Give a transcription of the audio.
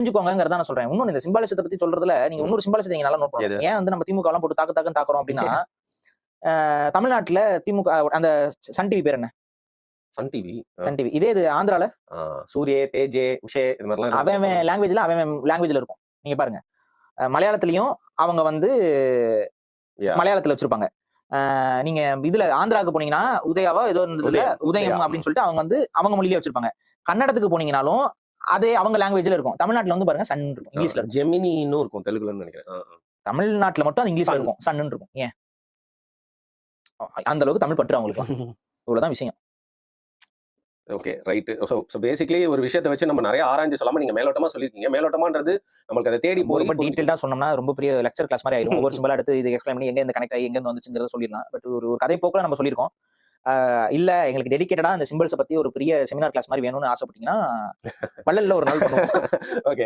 புரிஞ்சுக்கோங்கிறத நான் சொல்றேன். இன்னொன்னு இந்த சிம்பாலிசத்தை பத்தி சொல்றதுல நீங்க இன்னொரு சிம்பாலிசத்தை நீங்க நல்லா நோட் பண்ணணும். ஏன் வந்து நம்ம திமுக எல்லாம் போட்டு தாக்குன்னு தாக்குறோம் அப்படின்னா, தமிழ்நாட்டுல திமுக அந்த சன் டிவி பேர் என்ன? Sun TV. Sun TV. இதே இது ஆந்திரால சூரிய, தேஜே, உஷே இது மாதிரிலாம் அவன் லாங்குவேஜ்ல இருக்கும். நீங்க பாருங்க. மலையாளத்திலயும் அவங்க வந்து மலையாளத்துல வச்சிருப்பாங்க. நீங்க இதுல ஆந்திராவுக்கு போனீங்கன்னா உதயாவா ஏதோ உதயம் அப்படின்னு சொல்லிட்டு அவங்க வந்து அவங்க மொழியிலே வச்சிருப்பாங்க. கன்னடத்துக்கு போனீங்கன்னாலும் அதே அவங்க லாங்குவேஜ்ல இருக்கும். தமிழ்நாட்டுல வந்து பாருங்க சன் இருக்கும். இங்கிலீஷ்ல ஜெமினின்னு இருக்கும் தெலுங்குலன்னு நினைக்கிறேன். தமிழ்நாட்டுல மட்டும் அது இங்கிலீஷ்ல இருக்கும். சன்னு இருக்கும். ஏன் அந்த அளவுக்கு தமிழ் பற்று அவங்களுக்கு இவ்வளவுதான் விஷயம். Okay right. சோ பேசிக்கலி ஒரு விஷயத்தை வச்சு நம்ம நிறைய ஆராய்ச்சி சொல்லாம நீங்க மேலோட்டமா சொல்லிருக்கீங்க. மேலோட்டமான்றது நமக்கு அதை தேடி போய் ரொம்ப டீடைலா சொன்னோம்னா ரொம்ப பெரிய லெக்சர் கிளாஸ் மாதிரி ஆயிரும். ஒவ்வொரு சிம்பிளா எடுத்து இது எக்ஸ்பிளைன் பண்ணி எங்க இருந்து கனெக்ட் ஆகி எங்க இருந்து வந்துச்சுங்கிறத சொல்லிடலாம். பட் ஒரு கதை போக்குல நம்ம சொல்லியிருக்கோம். இல்ல எங்களுக்கு டெடிகேட்டடா இந்த சிம்பிள்ஸை பத்தி ஒரு பெரிய செமினார் கிளாஸ் மாதிரி வேணும்னு ஆசைப்பட்டீங்கன்னா வள்ளல்ல ஒரு நாள் பண்ணுவோம். ஓகே.